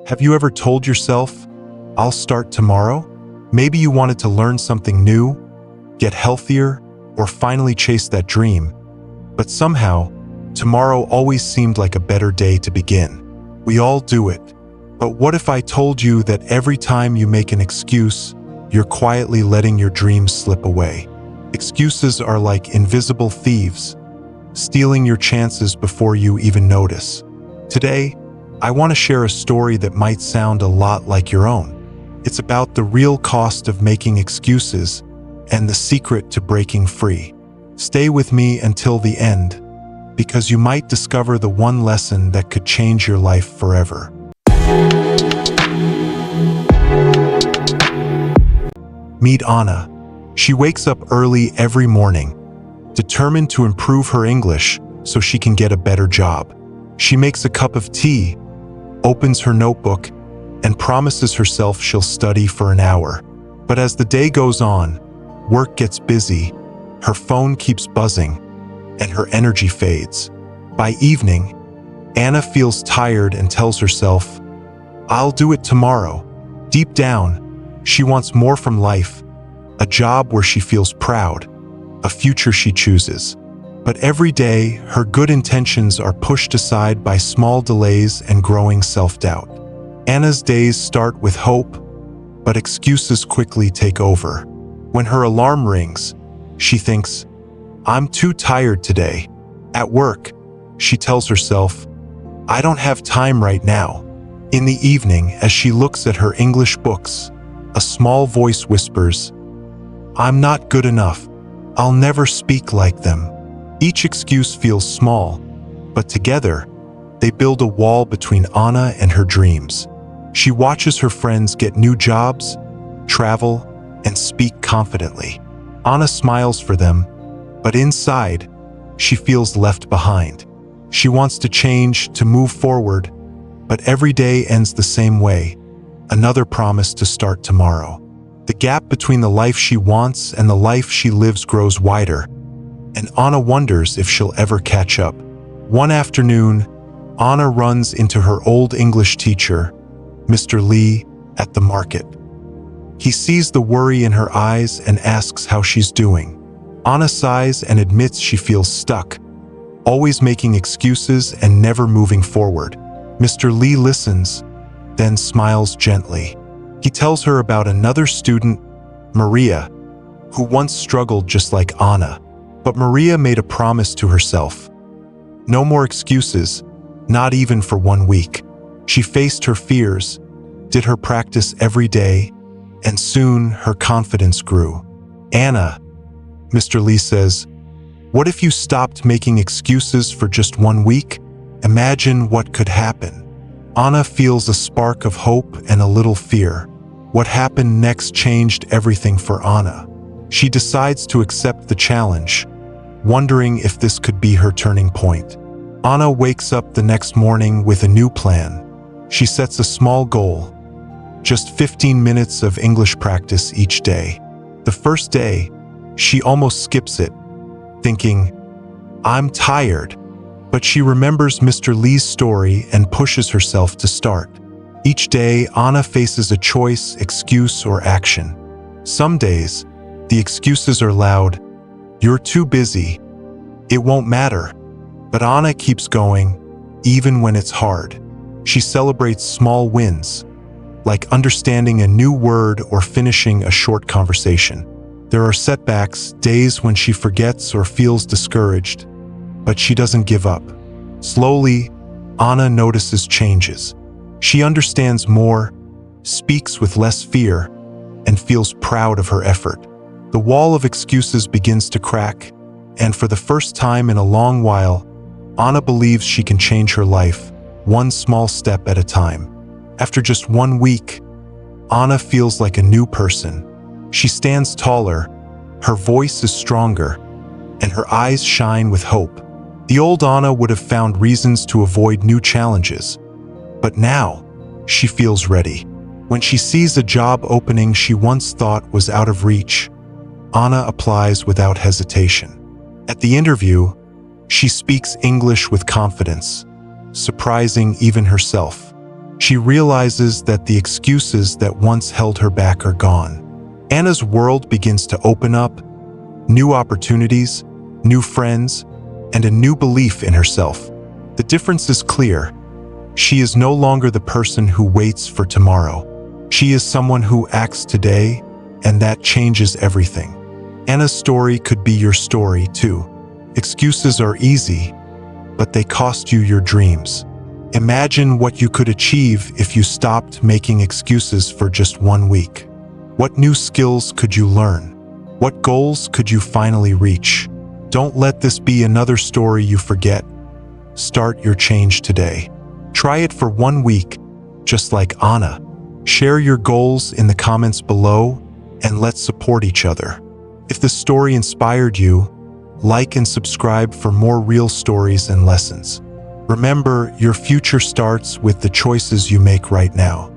Have you ever told yourself, "I'll start tomorrow"? Maybe you wanted to learn something new, get healthier, or finally chase that dream. But somehow, tomorrow always seemed like a better day to begin. We all do it. But what if I told you that every time you make an excuse, you're quietly letting your dreams slip away? Excuses are like invisible thieves, stealing your chances before you even notice. Today, I want to share a story that might sound a lot like your own. It's about the real cost of making excuses and the secret to breaking free. Stay with me until the end, because you might discover the one lesson that could change your life forever. Meet Anna. She wakes up early every morning, determined to improve her English so she can get a better job. She makes a cup of tea, opens her notebook, and promises herself she'll study for an hour. But as the day goes on, work gets busy, her phone keeps buzzing, and her energy fades. By evening, Anna feels tired and tells herself, "I'll do it tomorrow." Deep down, she wants more from life, a job where she feels proud, a future she chooses. But every day, her good intentions are pushed aside by small delays and growing self-doubt. Anna's days start with hope, but excuses quickly take over. When her alarm rings, she thinks, "I'm too tired today." At work, she tells herself, "I don't have time right now." In the evening, as she looks at her English books, a small voice whispers, "I'm not good enough. I'll never speak like them." Each excuse feels small, but together, they build a wall between Anna and her dreams. She watches her friends get new jobs, travel, and speak confidently. Anna smiles for them, but inside, she feels left behind. She wants to change, to move forward, but every day ends the same way, another promise to start tomorrow. The gap between the life she wants and the life she lives grows wider, and Anna wonders if she'll ever catch up. One afternoon, Anna runs into her old English teacher, Mr. Lee, at the market. He sees the worry in her eyes and asks how she's doing. Anna sighs and admits she feels stuck, always making excuses and never moving forward. Mr. Lee listens, then smiles gently. He tells her about another student, Maria, who once struggled just like Anna. But Maria made a promise to herself. No more excuses, not even for 1 week. She faced her fears, did her practice every day, and soon her confidence grew. "Anna," Mr. Lee says, "what if you stopped making excuses for just 1 week? Imagine what could happen." Anna feels a spark of hope and a little fear. What happened next changed everything for Anna. She decides to accept the challenge, wondering if this could be her turning point. Anna wakes up the next morning with a new plan. She sets a small goal, just 15 minutes of English practice each day. The first day, she almost skips it, thinking, "I'm tired." But she remembers Mr. Lee's story and pushes herself to start. Each day, Anna faces a choice, excuse, or action. Some days, the excuses are loud. "You're too busy. It won't matter." But Anna keeps going, even when it's hard. She celebrates small wins, like understanding a new word or finishing a short conversation. There are setbacks, days when she forgets or feels discouraged, but she doesn't give up. Slowly, Anna notices changes. She understands more, speaks with less fear, and feels proud of her effort. The wall of excuses begins to crack, and for the first time in a long while, Anna believes she can change her life, one small step at a time. After just 1 week, Anna feels like a new person. She stands taller, her voice is stronger, and her eyes shine with hope. The old Anna would have found reasons to avoid new challenges, but now she feels ready. When she sees a job opening she once thought was out of reach, Anna applies without hesitation. At the interview, she speaks English with confidence, surprising even herself. She realizes that the excuses that once held her back are gone. Anna's world begins to open up, new opportunities, new friends, and a new belief in herself. The difference is clear. She is no longer the person who waits for tomorrow. She is someone who acts today, and that changes everything. Anna's story could be your story too. Excuses are easy, but they cost you your dreams. Imagine what you could achieve if you stopped making excuses for just 1 week. What new skills could you learn? What goals could you finally reach? Don't let this be another story you forget. Start your change today. Try it for 1 week, just like Anna. Share your goals in the comments below, and let's support each other. If this story inspired you, like and subscribe for more real stories and lessons. Remember, your future starts with the choices you make right now.